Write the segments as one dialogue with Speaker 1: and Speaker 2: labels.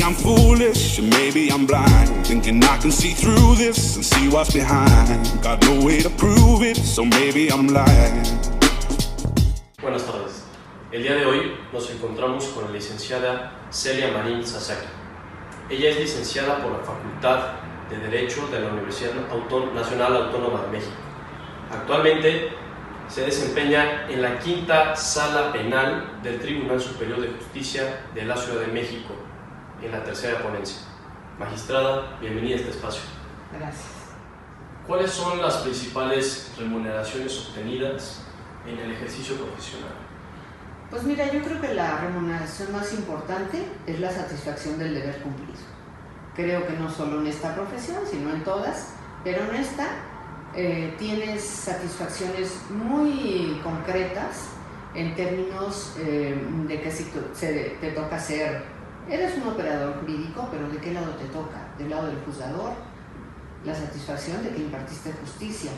Speaker 1: I'm foolish, and maybe I'm blind, thinking I can see through this and see what's behind. Got no way to prove it, so maybe I'm lying.
Speaker 2: Buenas tardes. El día de hoy nos encontramos con la licenciada Celia Marín Sasaki. Ella es licenciada por la Facultad de Derecho de la Universidad Nacional Autónoma de México. Actualmente se desempeña en la quinta sala penal del Tribunal Superior de Justicia de la Ciudad de México, en la tercera ponencia. Magistrada, bienvenida a este espacio.
Speaker 3: Gracias.
Speaker 2: ¿Cuáles son las principales remuneraciones obtenidas en el ejercicio profesional?
Speaker 3: Pues mira, yo creo que la remuneración más importante es la satisfacción del deber cumplido. Creo que no solo en esta profesión, sino en todas, pero en esta tienes satisfacciones muy concretas en términos de que si te toca ser, eres un operador jurídico, pero ¿de qué lado te toca? Del lado del juzgador, la satisfacción de que impartiste justicia;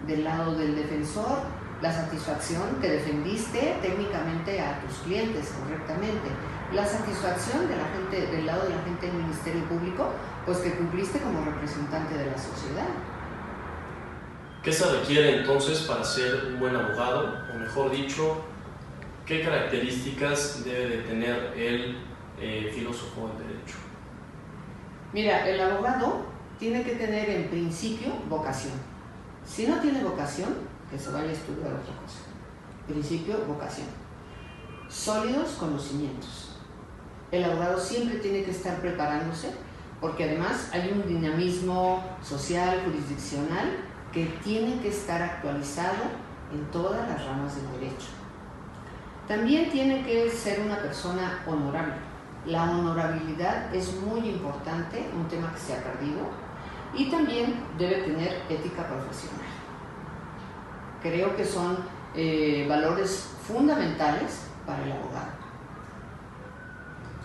Speaker 3: del lado del defensor, la satisfacción que defendiste técnicamente a tus clientes correctamente; la satisfacción de la gente, del lado de la gente del Ministerio Público, pues que cumpliste como representante de la sociedad.
Speaker 2: ¿Qué se requiere entonces para ser un buen abogado? O mejor dicho, ¿qué características debe de tener el filósofo del derecho?
Speaker 3: Mira, el abogado tiene que tener en principio vocación. Si no tiene vocación, que se vaya a estudiar otra cosa. Principio, vocación. Sólidos conocimientos. El abogado siempre tiene que estar preparándose, porque además hay un dinamismo social, jurisdiccional, que tiene que estar actualizado en todas las ramas del derecho. También tiene que ser una persona honorable. La honorabilidad es muy importante, un tema que se ha perdido, y también debe tener ética profesional. Creo que son valores fundamentales para el abogado.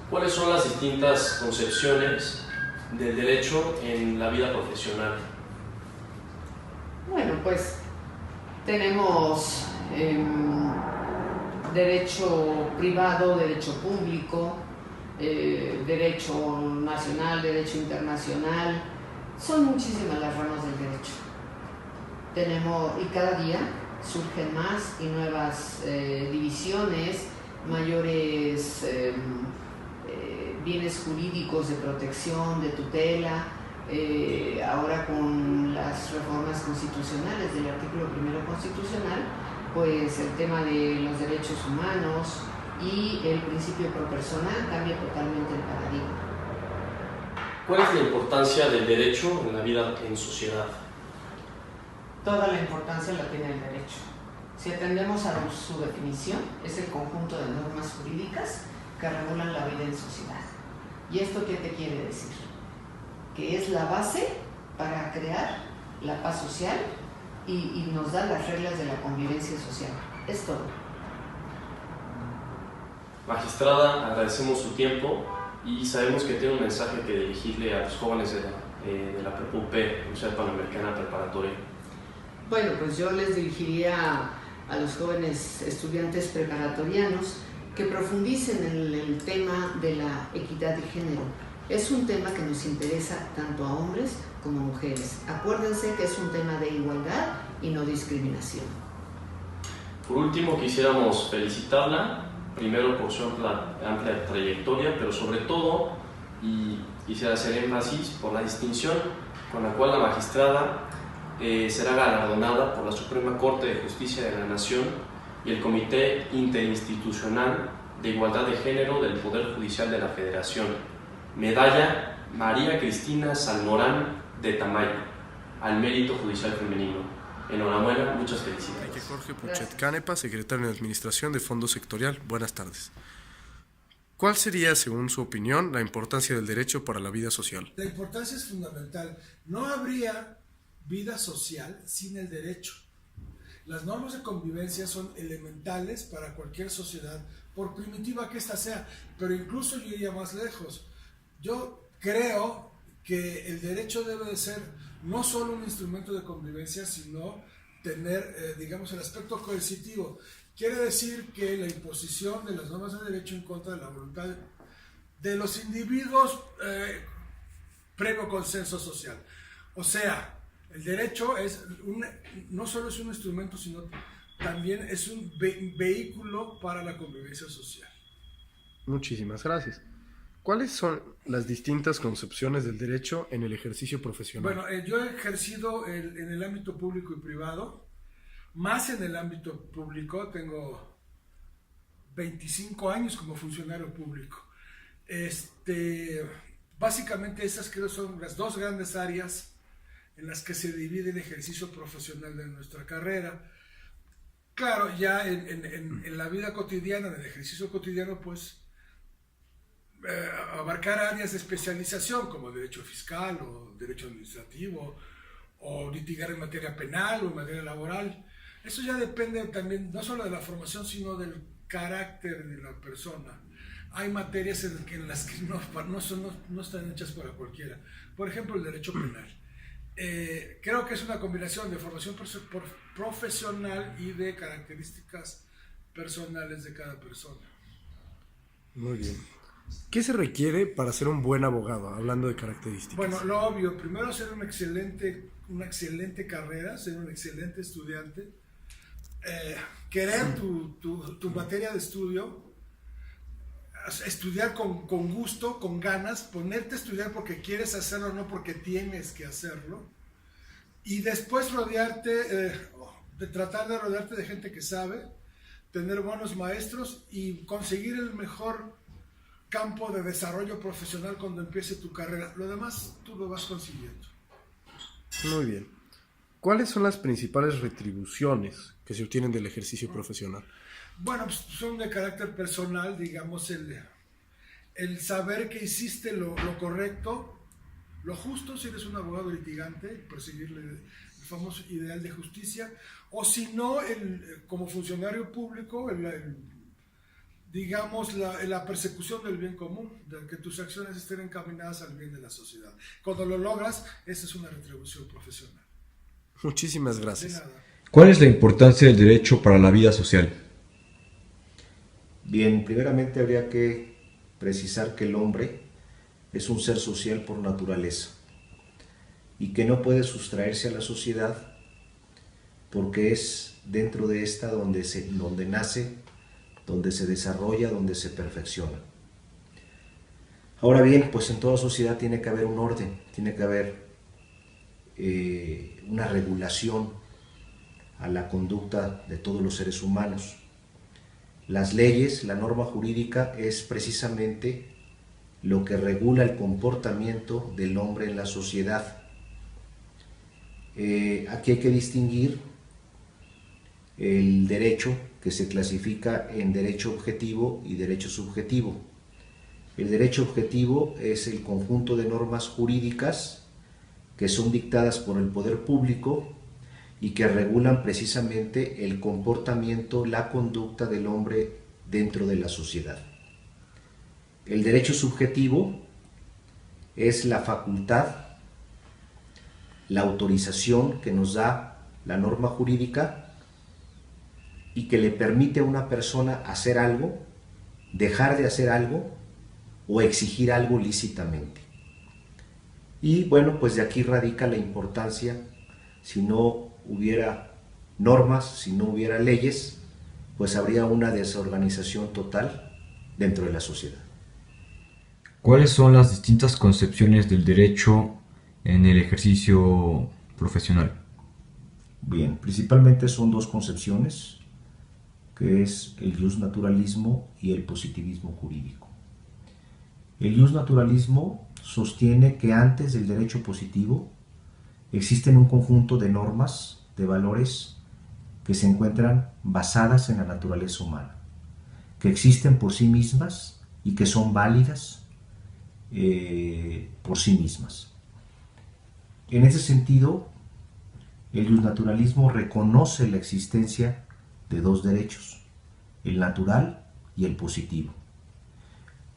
Speaker 2: ¿Cuáles son las distintas concepciones del derecho en la vida profesional?
Speaker 3: Bueno, pues tenemos derecho privado, derecho público, derecho nacional, derecho internacional. Son muchísimas las ramas del derecho. Y cada día surgen más y nuevas divisiones, mayores bienes jurídicos de protección, de tutela. Ahora con las reformas constitucionales del artículo 1 constitucional, pues el tema de los derechos humanos y el principio pro persona cambia totalmente el paradigma.
Speaker 2: ¿Cuál es la importancia del derecho en la vida en sociedad?
Speaker 3: Toda la importancia la tiene el derecho. Si atendemos a su definición, es el conjunto de normas jurídicas que regulan la vida en sociedad. ¿Y esto qué te quiere decir? Que es la base para crear la paz social y nos da las reglas de la convivencia social. Es todo.
Speaker 2: Magistrada, agradecemos su tiempo y sabemos que tiene un mensaje que dirigirle a los jóvenes de la PREPUP, Universidad Panamericana Preparatoria.
Speaker 3: Bueno, pues yo les dirigiría a los jóvenes estudiantes preparatorianos que profundicen en el tema de la equidad de género. Es un tema que nos interesa tanto a hombres como a mujeres. Acuérdense que es un tema de igualdad y no discriminación.
Speaker 2: Por último, quisiéramos felicitarla, primero por su amplia trayectoria, pero sobre todo, y quisiera hacer énfasis, por la distinción con la cual la magistrada será galardonada por la Suprema Corte de Justicia de la Nación y el Comité Interinstitucional de Igualdad de Género del Poder Judicial de la Federación. Medalla María Cristina Salmorán de Tamayo, al mérito judicial femenino. Enhorabuena, muchas felicidades.
Speaker 4: Jorge Puchet Canepa, secretario de Administración de Fondo Sectorial. Buenas tardes. ¿Cuál sería, según su opinión, la importancia del derecho para la vida social?
Speaker 5: La importancia es fundamental. No habría vida social sin el derecho. Las normas de convivencia son elementales para cualquier sociedad, por primitiva que ésta sea, pero incluso yo iría más lejos. Yo creo que el derecho debe de ser no solo un instrumento de convivencia, sino tener, digamos, el aspecto coercitivo. Quiere decir que la imposición de las normas de derecho en contra de la voluntad de los individuos previo consenso social. O sea, el derecho no solo es un instrumento, sino también es un vehículo para la convivencia social.
Speaker 4: Muchísimas gracias. ¿Cuáles son las distintas concepciones del derecho en el ejercicio profesional?
Speaker 5: Bueno, yo he ejercido en el ámbito público y privado, más en el ámbito público, tengo 25 años como funcionario público. Básicamente esas creo son las dos grandes áreas en las que se divide el ejercicio profesional de nuestra carrera. Claro, ya en la vida cotidiana, en el ejercicio cotidiano, pues abarcar áreas de especialización como derecho fiscal o derecho administrativo o litigar en materia penal o en materia laboral. Eso ya depende también no solo de la formación, sino del carácter de la persona. Hay materias en las que no están hechas para cualquiera. Por ejemplo, el derecho penal. Creo que es una combinación de formación profesional y de características personales de cada persona.
Speaker 4: Muy bien. ¿Qué se requiere para ser un buen abogado, hablando de características?
Speaker 5: Bueno, lo obvio, primero ser una excelente carrera, ser un excelente estudiante, querer tu materia de estudio, estudiar con gusto, con ganas, ponerte a estudiar porque quieres hacerlo, no porque tienes que hacerlo, y después tratar de rodearte de gente que sabe, tener buenos maestros y conseguir el mejor campo de desarrollo profesional cuando empiece tu carrera. Lo demás tú lo vas consiguiendo.
Speaker 4: Muy bien. ¿Cuáles son las principales retribuciones que se obtienen del ejercicio profesional?
Speaker 5: Bueno, pues son de carácter personal, digamos, el saber que hiciste lo correcto, lo justo, si eres un abogado litigante, perseguirle el famoso ideal de justicia, o si no, como funcionario público, digamos, la persecución del bien común, de que tus acciones estén encaminadas al bien de la sociedad. Cuando lo logras, esa es una retribución profesional.
Speaker 4: Muchísimas gracias.
Speaker 5: De nada.
Speaker 6: ¿Cuál es la importancia del derecho para la vida social?
Speaker 7: Bien, primeramente habría que precisar que el hombre es un ser social por naturaleza y que no puede sustraerse a la sociedad porque es dentro de esta donde nace, donde se desarrolla, donde se perfecciona. Ahora bien, pues en toda sociedad tiene que haber un orden, tiene que haber una regulación a la conducta de todos los seres humanos. Las leyes, la norma jurídica es precisamente lo que regula el comportamiento del hombre en la sociedad. Aquí hay que distinguir el derecho que se clasifica en derecho objetivo y derecho subjetivo. El derecho objetivo es el conjunto de normas jurídicas que son dictadas por el poder público y que regulan precisamente el comportamiento, la conducta del hombre dentro de la sociedad. El derecho subjetivo es la facultad, la autorización que nos da la norma jurídica y que le permite a una persona hacer algo, dejar de hacer algo o exigir algo lícitamente. Y bueno, pues de aquí radica la importancia. Si no hubiera normas, si no hubiera leyes, pues habría una desorganización total dentro de la sociedad.
Speaker 6: ¿Cuáles son las distintas concepciones del derecho en el ejercicio profesional?
Speaker 7: Bien, principalmente son dos concepciones, que es el justnaturalismo y el positivismo jurídico. El justnaturalismo sostiene que antes del derecho positivo existen un conjunto de normas, de valores que se encuentran basadas en la naturaleza humana, que existen por sí mismas y que son válidas por sí mismas. En ese sentido, el justnaturalismo reconoce la existencia de dos derechos, el natural y el positivo,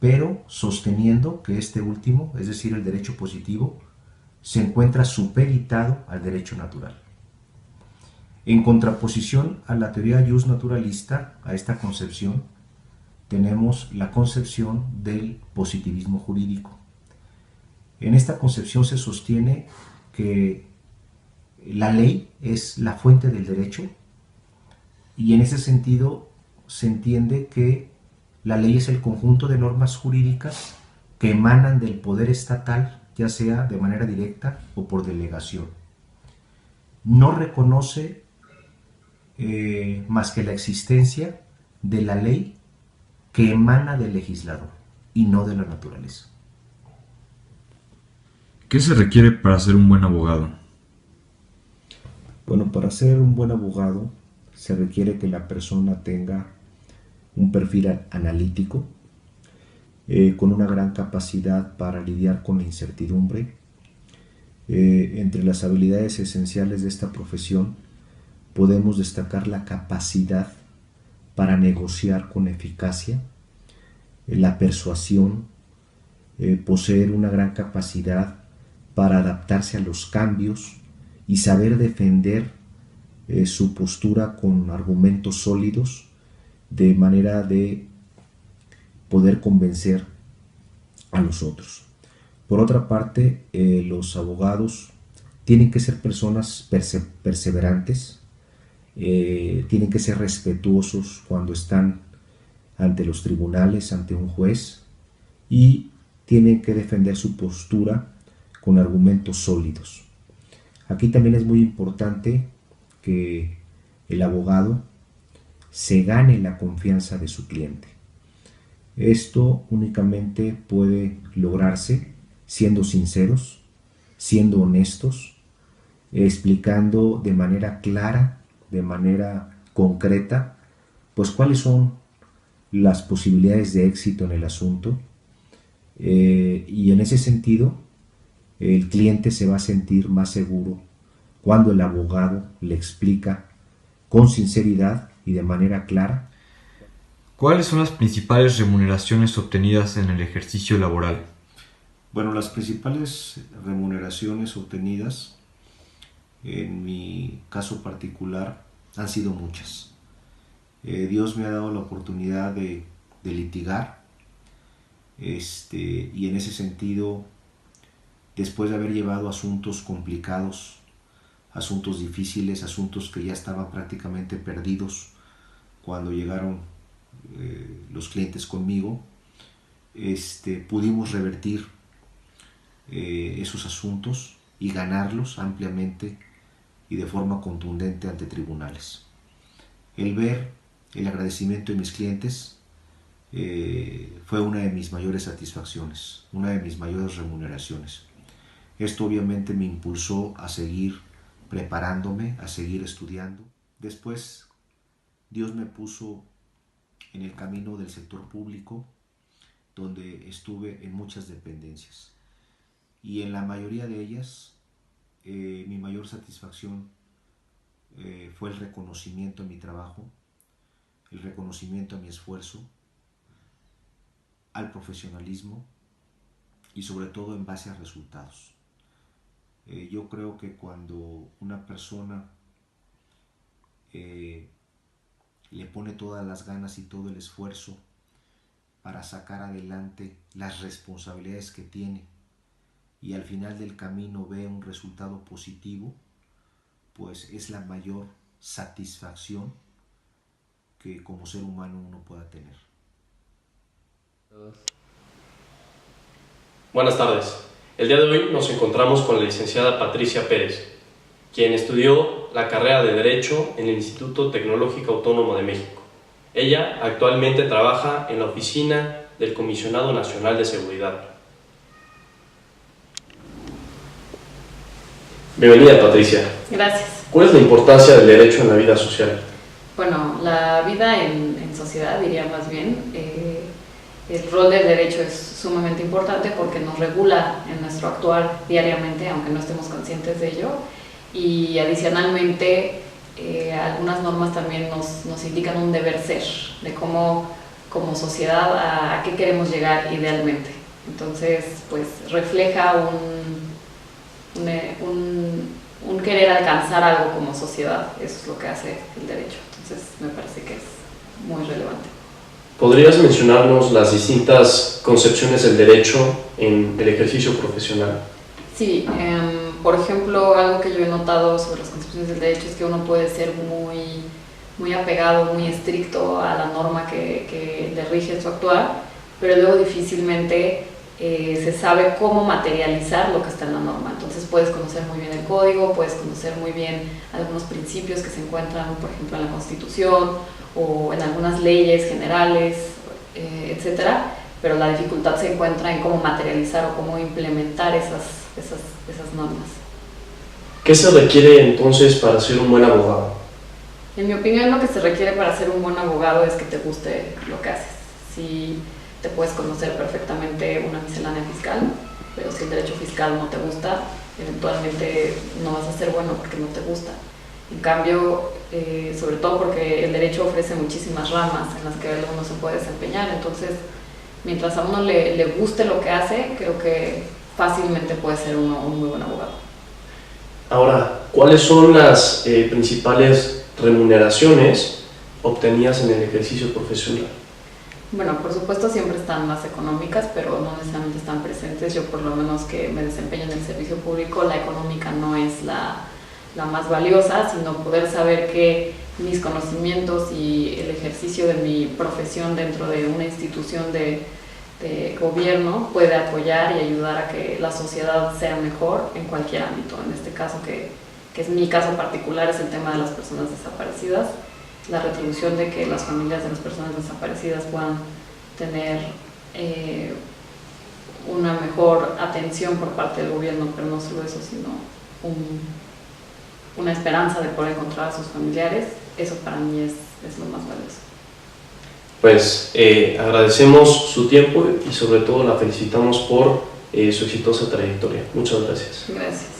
Speaker 7: pero sosteniendo que este último, es decir, el derecho positivo, se encuentra supeditado al derecho natural. En contraposición a la teoría justnaturalista, a esta concepción, tenemos la concepción del positivismo jurídico. En esta concepción se sostiene que la ley es la fuente del derecho y en ese sentido se entiende que la ley es el conjunto de normas jurídicas que emanan del poder estatal, ya sea de manera directa o por delegación. No reconoce más que la existencia de la ley que emana del legislador y no de la naturaleza.
Speaker 6: ¿Qué se requiere para ser un buen abogado?
Speaker 7: Bueno, para ser un buen abogado se requiere que la persona tenga un perfil analítico, con una gran capacidad para lidiar con la incertidumbre. Entre las habilidades esenciales de esta profesión podemos destacar la capacidad para negociar con eficacia, la persuasión, poseer una gran capacidad para adaptarse a los cambios y saber defender su postura con argumentos sólidos de manera de poder convencer a los otros. Por otra parte, los abogados tienen que ser personas perseverantes, tienen que ser respetuosos cuando están ante los tribunales, ante un juez, y tienen que defender su postura con argumentos sólidos. Aquí también es muy importante que el abogado se gane la confianza de su cliente. Esto únicamente puede lograrse siendo sinceros, siendo honestos, explicando de manera clara, de manera concreta, pues cuáles son las posibilidades de éxito en el asunto, y en ese sentido el cliente se va a sentir más seguro cuando el abogado le explica con sinceridad y de manera clara.
Speaker 6: ¿Cuáles son las principales remuneraciones obtenidas en el ejercicio laboral?
Speaker 7: Bueno, las principales remuneraciones obtenidas, en mi caso particular, han sido muchas. Dios me ha dado la oportunidad de litigar, y en ese sentido, después de haber llevado asuntos complicados, asuntos difíciles, asuntos que ya estaban prácticamente perdidos cuando llegaron los clientes conmigo, pudimos revertir esos asuntos y ganarlos ampliamente y de forma contundente ante tribunales. El ver el agradecimiento de mis clientes fue una de mis mayores satisfacciones, una de mis mayores remuneraciones. Esto obviamente me impulsó a seguir preparándome, a seguir estudiando. Después, Dios me puso en el camino del sector público, donde estuve en muchas dependencias. Y en la mayoría de ellas, mi mayor satisfacción fue el reconocimiento a mi trabajo, el reconocimiento a mi esfuerzo, al profesionalismo y sobre todo en base a resultados. Yo creo que cuando una persona le pone todas las ganas y todo el esfuerzo para sacar adelante las responsabilidades que tiene y al final del camino ve un resultado positivo, pues es la mayor satisfacción que como ser humano uno pueda tener.
Speaker 2: Buenas tardes. El día de hoy nos encontramos con la licenciada Patricia Pérez, quien estudió la carrera de Derecho en el Instituto Tecnológico Autónomo de México. Ella actualmente trabaja en la oficina del Comisionado Nacional de Seguridad. Bienvenida, Patricia.
Speaker 8: Gracias.
Speaker 2: ¿Cuál es la importancia del derecho en la vida social?
Speaker 8: Bueno, la vida en sociedad, diría más bien, el rol del derecho es sumamente importante porque nos regula en nuestro actuar diariamente, aunque no estemos conscientes de ello, y adicionalmente algunas normas también nos indican un deber ser, de cómo como sociedad a qué queremos llegar idealmente. Entonces, pues refleja un querer alcanzar algo como sociedad. Eso es lo que hace el derecho. Entonces me parece que es muy relevante.
Speaker 2: ¿Podrías mencionarnos las distintas concepciones del derecho en el ejercicio profesional?
Speaker 8: Sí, por ejemplo, algo que yo he notado sobre las concepciones del derecho es que uno puede ser muy apegado, muy estricto a la norma que le rige su actuar, pero luego difícilmente se sabe cómo materializar lo que está en la norma. Entonces puedes conocer muy bien el código, puedes conocer muy bien algunos principios que se encuentran, por ejemplo, en la Constitución o en algunas leyes generales, etcétera, pero la dificultad se encuentra en cómo materializar o cómo implementar esas normas.
Speaker 2: ¿Qué se requiere entonces para ser un buen abogado?
Speaker 8: En mi opinión, lo que se requiere para ser un buen abogado es que te guste lo que haces. Si te puedes conocer perfectamente una miscelánea fiscal, pero si el derecho fiscal no te gusta, eventualmente no vas a ser bueno porque no te gusta. En cambio, sobre todo porque el derecho ofrece muchísimas ramas en las que uno se puede desempeñar, entonces mientras a uno le guste lo que hace, creo que fácilmente puede ser uno un muy buen abogado.
Speaker 2: Ahora, ¿cuáles son las principales remuneraciones obtenidas en el ejercicio profesional?
Speaker 8: Bueno, por supuesto siempre están las económicas, pero no necesariamente están presentes. Yo por lo menos que me desempeño en el servicio público, la económica no es la más valiosa, sino poder saber que mis conocimientos y el ejercicio de mi profesión dentro de una institución de gobierno puede apoyar y ayudar a que la sociedad sea mejor en cualquier ámbito. En este caso, que es mi caso particular, es el tema de las personas desaparecidas, la retribución de que las familias de las personas desaparecidas puedan tener una mejor atención por parte del gobierno, pero no solo eso, sino una esperanza de poder encontrar a sus familiares. Eso para mí es lo más valioso.
Speaker 2: Pues agradecemos su tiempo y sobre todo la felicitamos por su exitosa trayectoria. Muchas gracias.
Speaker 8: Gracias.